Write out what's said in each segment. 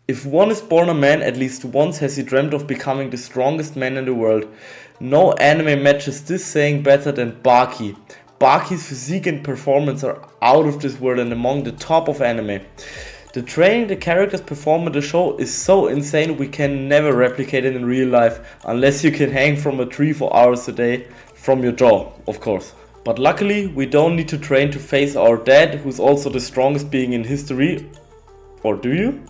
If one is born a man, at least once has he dreamt of becoming the strongest man in the world. No anime matches this saying better than Baki. Baki's physique and performance are out of this world and among the top of anime. The training the characters perform in the show is so insane we can never replicate it in real life, unless you can hang from a tree for hours a day, from your jaw, of course. But luckily, we don't need to train to face our dad, who's also the strongest being in history. Or do you?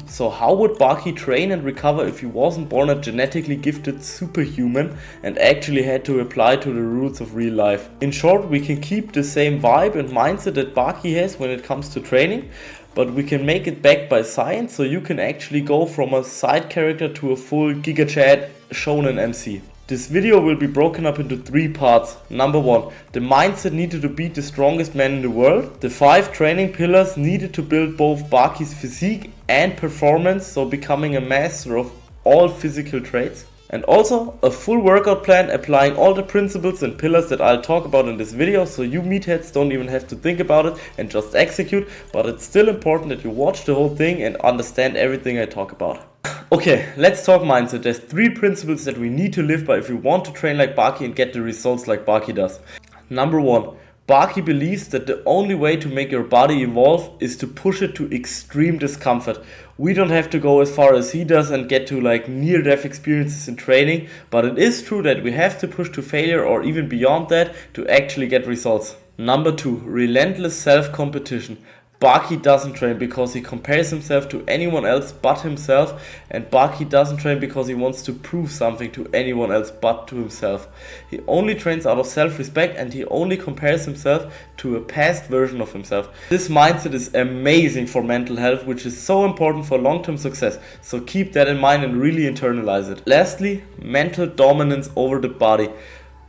So how would Baki train and recover if he wasn't born a genetically gifted superhuman and actually had to apply to the rules of real life? In short, we can keep the same vibe and mindset that Baki has when it comes to training, but we can make it backed by science, so you can actually go from a side character to a full Giga Chad shonen MC. This video will be broken up into 3 parts. Number 1, the mindset needed to beat the strongest man in the world. The 5 training pillars needed to build both Baki's physique and performance, so becoming a master of all physical traits. And also a full workout plan applying all the principles and pillars that I'll talk about in this video, so you meatheads don't even have to think about it and just execute, but it's still important that you watch the whole thing and understand everything I talk about. Okay, let's talk mindset. There's 3 principles that we need to live by if we want to train like Baki and get the results like Baki does. Number 1. Baki believes that the only way to make your body evolve is to push it to extreme discomfort. We don't have to go as far as he does and get to like near-death experiences in training, but it is true that we have to push to failure or even beyond that to actually get results. Number 2. Relentless self-competition. Baki doesn't train because he compares himself to anyone else but himself, and Baki doesn't train because he wants to prove something to anyone else but to himself. He only trains out of self-respect, and he only compares himself to a past version of himself. This mindset is amazing for mental health, which is so important for long-term success, so keep that in mind and really internalize it. Lastly, mental dominance over the body.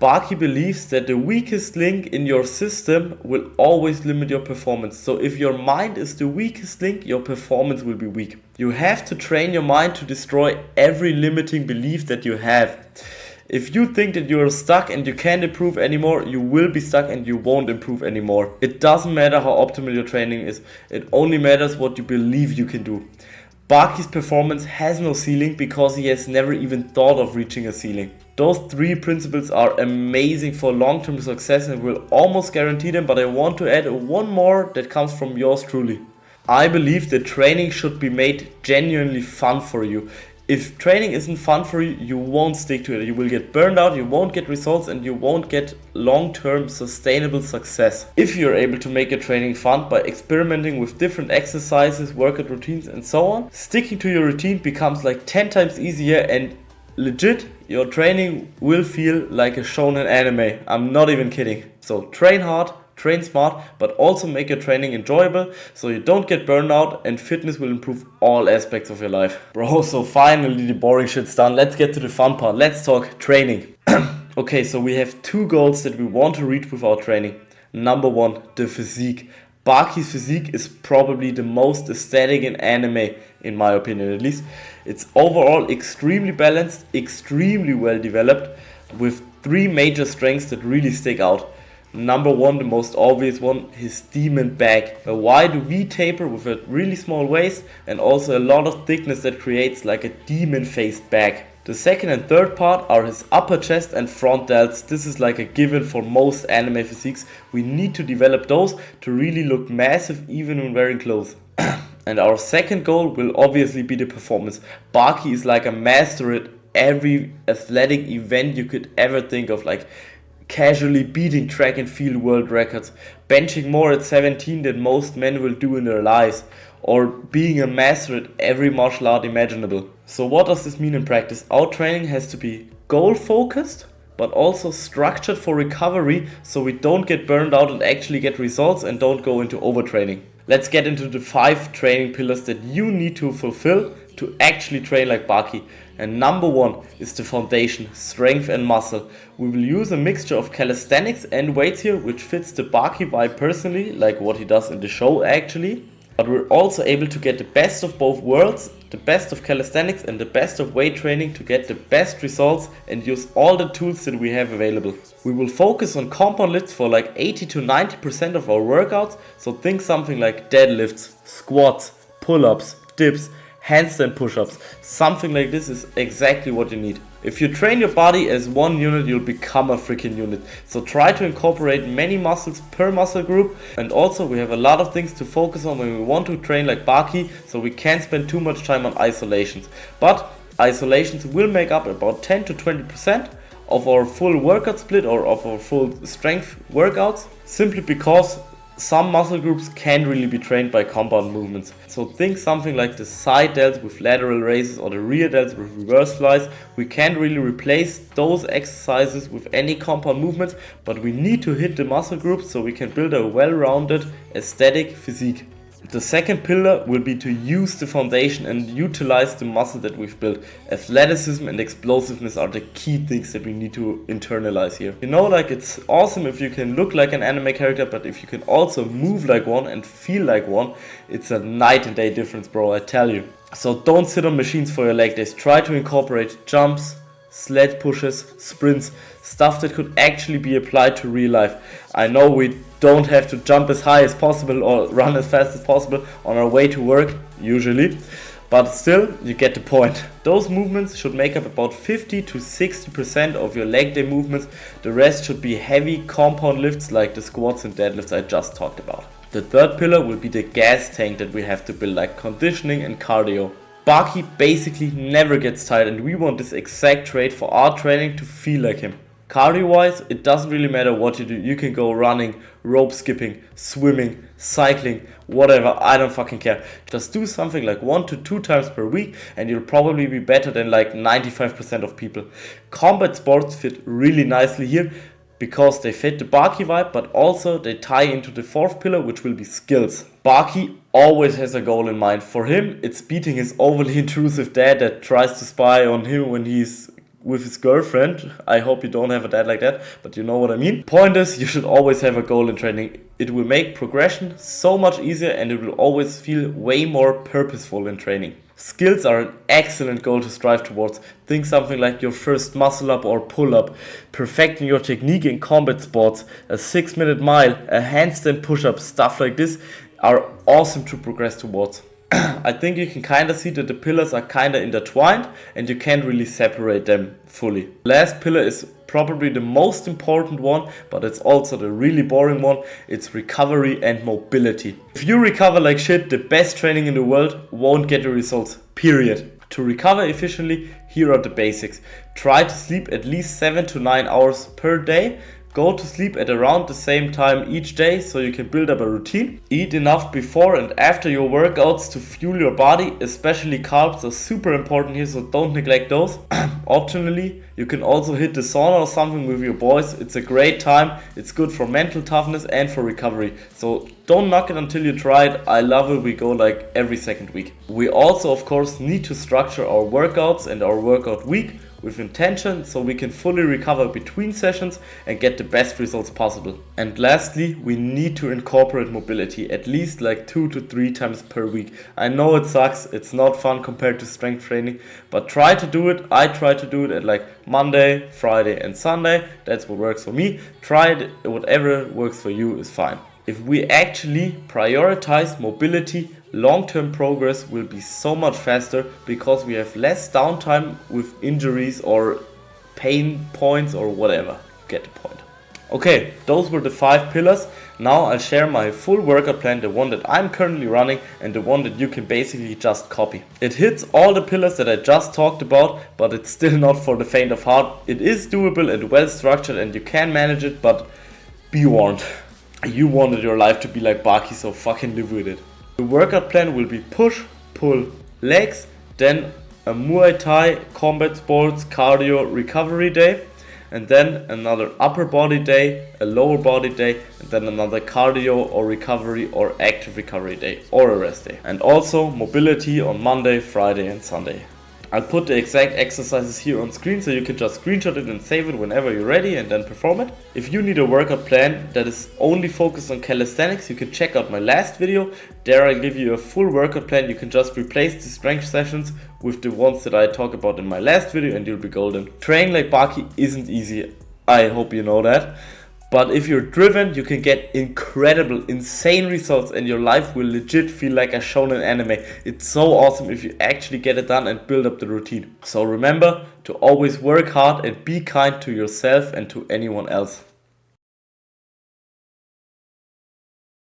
Baki believes that the weakest link in your system will always limit your performance. So if your mind is the weakest link, your performance will be weak. You have to train your mind to destroy every limiting belief that you have. If you think that you are stuck and you can't improve anymore, you will be stuck and you won't improve anymore. It doesn't matter how optimal your training is. It only matters what you believe you can do. Baki's performance has no ceiling because he has never even thought of reaching a ceiling. Those 3 principles are amazing for long-term success and will almost guarantee them, but I want to add one more that comes from yours truly. I believe that training should be made genuinely fun for you. If training isn't fun for you, you won't stick to it. You will get burned out, you won't get results, and you won't get long-term sustainable success. If you're able to make your training fun by experimenting with different exercises, workout routines and so on, sticking to your routine becomes like 10 times easier, and legit, your training will feel like a shonen anime. I'm not even kidding. So train hard, train smart, but also make your training enjoyable so you don't get burned out, and fitness will improve all aspects of your life. Bro, so finally the boring shit's done. Let's get to the fun part. Let's talk training. Okay, so we have 2 goals that we want to reach with our training. Number 1, the physique. Baki's physique is probably the most aesthetic in anime, in my opinion at least. It's overall extremely balanced, extremely well developed, with 3 major strengths that really stick out. Number 1, the most obvious one, his demon back. A wide V-taper with a really small waist and also a lot of thickness that creates like a demon-faced back. The second and third part are his upper chest and front delts. This is like a given for most anime physiques. We need to develop those to really look massive even when wearing clothes. And our second goal will obviously be the performance. Baki is like a master at every athletic event you could ever think of, like casually beating track and field world records, benching more at 17 than most men will do in their lives, or being a master at every martial art imaginable. So what does this mean in practice? Our training has to be goal focused, but also structured for recovery so we don't get burned out and actually get results and don't go into overtraining. Let's get into the 5 training pillars that you need to fulfill to actually train like Baki. And number 1 is the foundation, strength and muscle. We will use a mixture of calisthenics and weights here, which fits the Baki vibe personally, like what he does in the show actually. But we're also able to get the best of both worlds, the best of calisthenics and the best of weight training to get the best results and use all the tools that we have available. We will focus on compound lifts for like 80 to 90% of our workouts, so think something like deadlifts, squats, pull-ups, dips, handstand push-ups. Something like this is exactly what you need. If you train your body as one unit, you'll become a freaking unit. So try to incorporate many muscles per muscle group. And also we have a lot of things to focus on when we want to train like Baki, so we can't spend too much time on isolations. But isolations will make up about 10 to 20% of our full workout split or of our full strength workouts, simply because some muscle groups can't really be trained by compound movements. So think something like the side delts with lateral raises or the rear delts with reverse flies. We can't really replace those exercises with any compound movements, but we need to hit the muscle groups so we can build a well-rounded aesthetic physique. The second pillar will be to use the foundation and utilize the muscle that we've built. Athleticism and explosiveness are the key things that we need to internalize here. You know, like, it's awesome if you can look like an anime character, but if you can also move like one and feel like one, it's a night and day difference, bro, I tell you. So don't sit on machines for your leg days. Try to incorporate jumps, sled pushes, sprints, stuff that could actually be applied to real life. I know we don't have to jump as high as possible or run as fast as possible on our way to work, usually, but still, you get the point. Those movements should make up about 50 to 60% of your leg day movements. The rest should be heavy compound lifts like the squats and deadlifts I just talked about. The third pillar will be the gas tank that we have to build, like conditioning and cardio. Baki basically never gets tired, and we want this exact trait for our training to feel like him. Cardio wise, it doesn't really matter what you do. You can go running, rope skipping, swimming, cycling, whatever, I don't fucking care. Just do something like 1 to 2 times per week and you'll probably be better than like 95% of people. Combat sports fit really nicely here because they fit the Baki vibe, but also they tie into the fourth pillar, which will be skills. Baki always has a goal in mind. For him, it's beating his overly intrusive dad that tries to spy on him when he's with his girlfriend. I hope you don't have a dad like that, but you know what I mean. Point is, you should always have a goal in training. It will make progression so much easier and it will always feel way more purposeful in training. Skills are an excellent goal to strive towards. Think something like your first muscle up or pull up, perfecting your technique in combat sports, a 6-minute mile, a handstand push up, stuff like this are awesome to progress towards. I think you can kind of see that the pillars are kind of intertwined and you can't really separate them fully. Last pillar is probably the most important one, but it's also the really boring one. It's recovery and mobility. If you recover like shit, the best training in the world won't get the results, period. To recover efficiently, here are the basics. Try to sleep at least 7 to 9 hours per day. Go to sleep at around the same time each day so you can build up a routine. Eat enough before and after your workouts to fuel your body, especially carbs are super important here, so don't neglect those. Optionally, you can also hit the sauna or something with your boys. It's a great time, it's good for mental toughness and for recovery. So don't knock it until you try it. I love it, we go like every second week. We also of course need to structure our workouts and our workout week with intention so we can fully recover between sessions and get the best results possible. And lastly, we need to incorporate mobility at least like 2 to 3 times per week. I know it sucks, it's not fun compared to strength training, but try to do it. I try to do it at like Monday, Friday and Sunday. That's what works for me. Try it, whatever works for you is fine. If we actually prioritize mobility, long-term progress will be so much faster because we have less downtime with injuries or pain points or whatever. Get the point. Okay, those were the 5 pillars. Now I'll share my full workout plan, the one that I'm currently running and the one that you can basically just copy. It hits all the pillars that I just talked about, but it's still not for the faint of heart. It is doable and well structured and you can manage it, but be warned. You wanted your life to be like Baki, so fucking live with it. The workout plan will be push, pull, legs, then a Muay Thai, combat sports, cardio, recovery day, and then another upper body day, a lower body day, and then another cardio or recovery or active recovery day or a rest day. And also mobility on Monday, Friday and Sunday. I'll put the exact exercises here on screen so you can just screenshot it and save it whenever you're ready and then perform it. If you need a workout plan that is only focused on calisthenics, you can check out my last video. There I give you a full workout plan. You can just replace the strength sessions with the ones that I talk about in my last video and you'll be golden. Training like Baki isn't easy. I hope you know that. But if you're driven, you can get incredible, insane results, and your life will legit feel like a shonen anime. It's so awesome if you actually get it done and build up the routine. So remember to always work hard and be kind to yourself and to anyone else.